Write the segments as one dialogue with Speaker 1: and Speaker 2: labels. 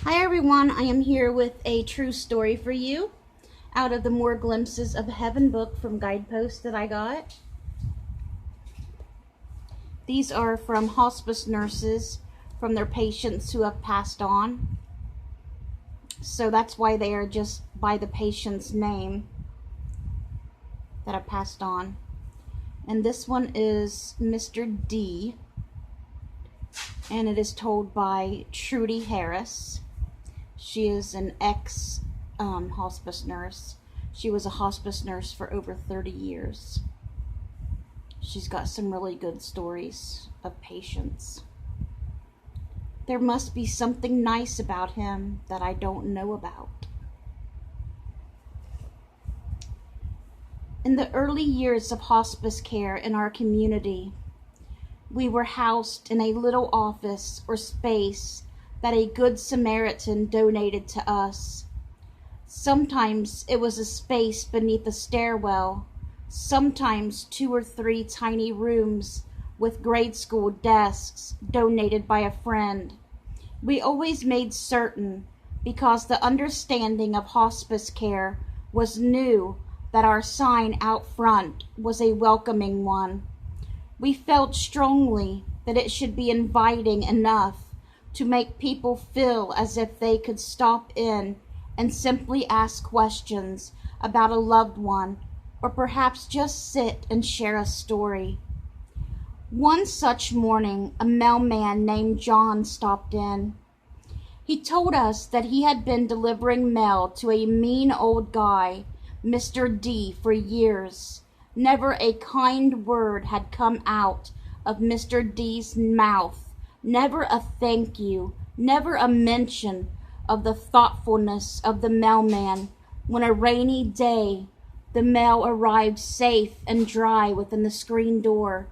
Speaker 1: Hi everyone, I am here with a true story for you out of the More Glimpses of Heaven book from Guidepost that I got. These are from hospice nurses from their patients who have passed on. So that's why they are just by the patient's name that have passed on. And this one is Mr. D. And it is told by Trudy Harris. She is an ex-hospice nurse. She was a hospice nurse for over 30 years. She's got some really good stories of patients. There must be something nice about him that I don't know about. In the early years of hospice care in our community, we were housed in a little office or space that a Good Samaritan donated to us. Sometimes it was a space beneath a stairwell, sometimes 2 or 3 tiny rooms with grade school desks donated by a friend. We always made certain, because the understanding of hospice care was new, that our sign out front was a welcoming one. We felt strongly that it should be inviting enough to make people feel as if they could stop in and simply ask questions about a loved one, or perhaps just sit and share a story. One such morning, a mailman named John stopped in. He told us that he had been delivering mail to a mean old guy, Mr. D, for years. Never a kind word had come out of Mr. D's mouth. Never a thank you, never a mention of the thoughtfulness of the mailman when a rainy day the mail arrived safe and dry within the screen door.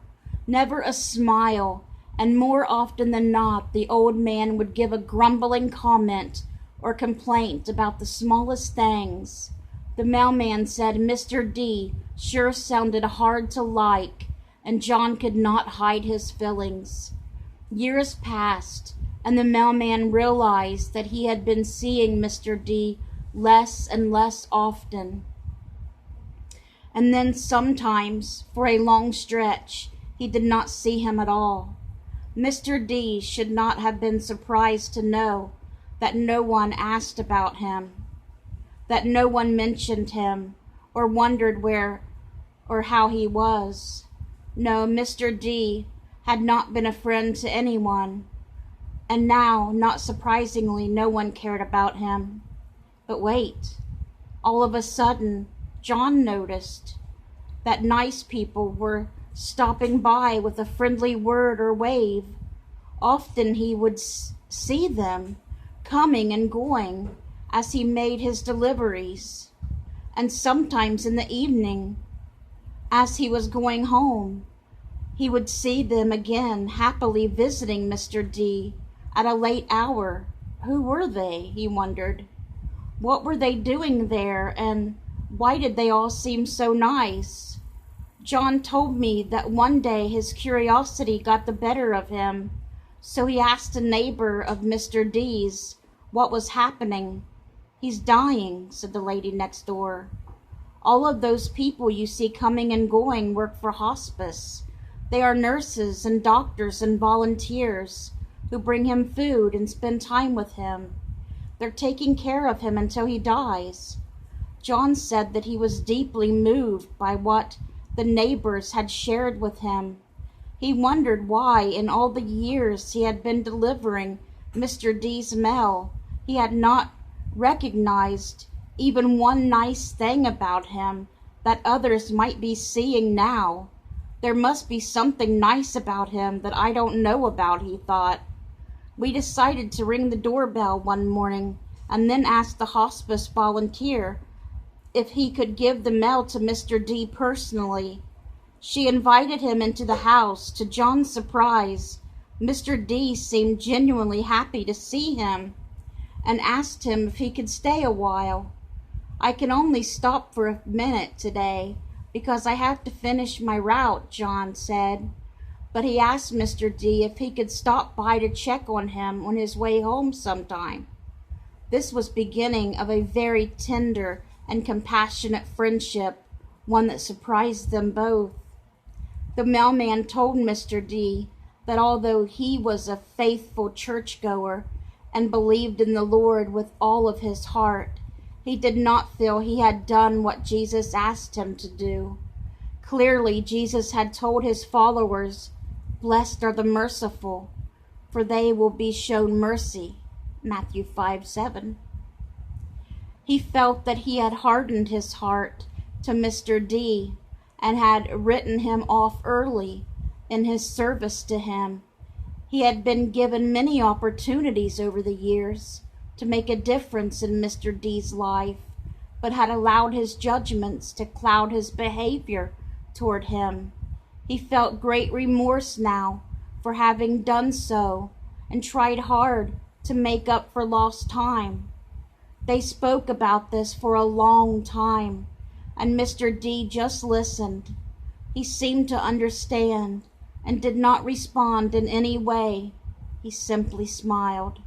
Speaker 1: Never a smile, and more often than not the old man would give a grumbling comment or complaint about the smallest things. The mailman said Mr. D sure sounded hard to like, and John could not hide his feelings. Years passed, and the mailman realized that he had been seeing Mr. D less and less often. And then sometimes, for a long stretch, he did not see him at all. Mr. D should not have been surprised to know that no one asked about him, that no one mentioned him or wondered where or how he was. No, Mr. D had not been a friend to anyone, and now, not surprisingly, no one cared about him. But wait, all of a sudden, John noticed that nice people were stopping by with a friendly word or wave. Often he would see them coming and going as he made his deliveries, and sometimes in the evening, as he was going home, he would see them again happily visiting Mr. D at a late hour. Who were they, he wondered? What were they doing there, and why did they all seem so nice? John told me that one day his curiosity got the better of him, so he asked a neighbor of Mr. D's what was happening. He's dying, said the lady next door. All of those people you see coming and going work for hospice. They are nurses and doctors and volunteers who bring him food and spend time with him. They're taking care of him until he dies. John said that he was deeply moved by what the neighbors had shared with him. He wondered why, in all the years he had been delivering Mr. D's mail, he had not recognized even one nice thing about him that others might be seeing now. There must be something nice about him that I don't know about, he thought. We decided to ring the doorbell one morning and then ask the hospice volunteer if he could give the mail to Mr. D personally. She invited him into the house. To John's surprise, Mr. D seemed genuinely happy to see him and asked him if he could stay a while. I can only stop for a minute today because I have to finish my route, John said. But he asked Mr. D if he could stop by to check on him on his way home sometime. This was beginning of a very tender and compassionate friendship, one that surprised them both. The mailman told Mr. D that although he was a faithful churchgoer and believed in the Lord with all of his heart, he did not feel he had done what Jesus asked him to do. Clearly, Jesus had told his followers, "Blessed are the merciful, for they will be shown mercy." Matthew 5:7. He felt that he had hardened his heart to Mr. D and had written him off early in his service to him. He had been given many opportunities over the years to make a difference in Mr. D's life, but had allowed his judgments to cloud his behavior toward him. He felt great remorse now for having done so and tried hard to make up for lost time. They spoke about this for a long time, and Mr. D just listened. He seemed to understand and did not respond in any way. He simply smiled.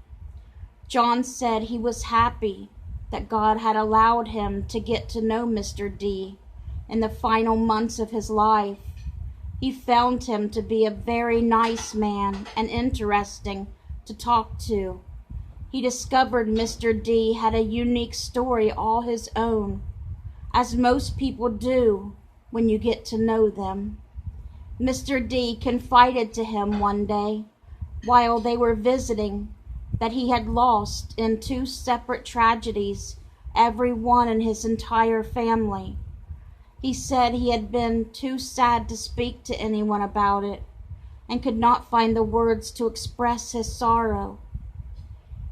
Speaker 1: John said he was happy that God had allowed him to get to know Mr. D in the final months of his life. He found him to be a very nice man and interesting to talk to. He discovered Mr. D had a unique story all his own, as most people do when you get to know them. Mr. D confided to him one day, while they were visiting, that he had lost in 2 separate tragedies every one in his entire family. He said he had been too sad to speak to anyone about it and could not find the words to express his sorrow.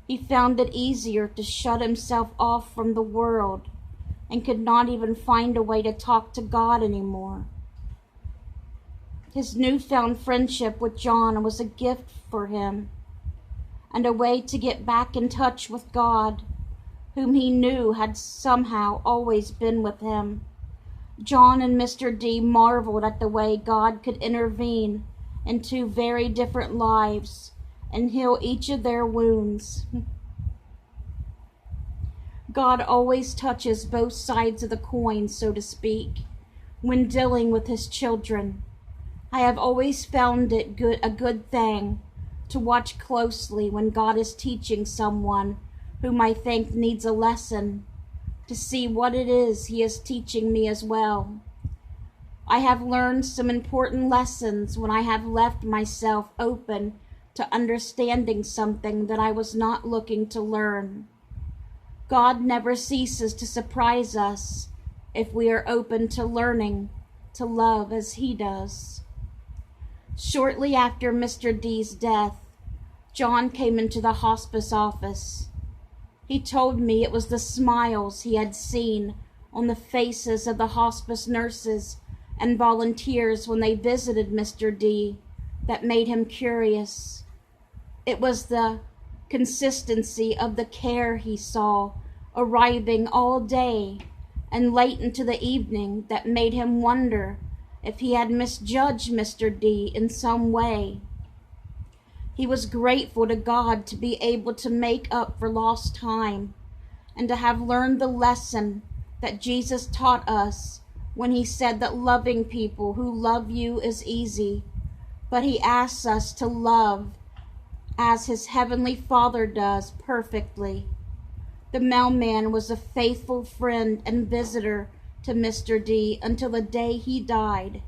Speaker 1: He found it easier to shut himself off from the world and could not even find a way to talk to God anymore. His newfound friendship with John was a gift for him and a way to get back in touch with God, whom he knew had somehow always been with him. John and Mr. D marveled at the way God could intervene in 2 very different lives and heal each of their wounds. God always touches both sides of the coin, so to speak, when dealing with his children. I have always found it a good thing to watch closely when God is teaching someone whom I think needs a lesson, to see what it is he is teaching me as well. I have learned some important lessons when I have left myself open to understanding something that I was not looking to learn. God never ceases to surprise us if we are open to learning to love as he does. Shortly after Mr. D's death, John came into the hospice office. He told me it was the smiles he had seen on the faces of the hospice nurses and volunteers when they visited Mr. D that made him curious. It was the consistency of the care he saw arriving all day and late into the evening that made him wonder if he had misjudged Mr. D in some way. He was grateful to God to be able to make up for lost time and to have learned the lesson that Jesus taught us when he said that loving people who love you is easy, but he asks us to love as his heavenly Father does perfectly. The mailman was a faithful friend and visitor to Mr. D until the day he died.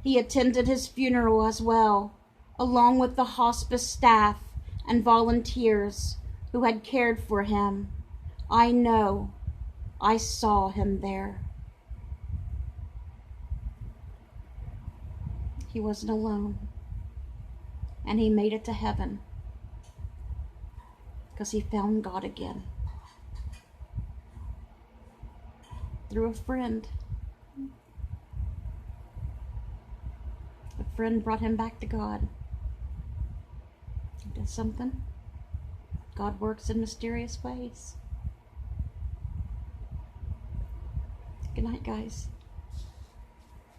Speaker 1: He attended his funeral as well, along with the hospice staff and volunteers who had cared for him. I know. I saw him there. He wasn't alone. And he made it to heaven because he found God again through a friend. A friend brought him back to God. He does something. God works in mysterious ways. Good night, guys.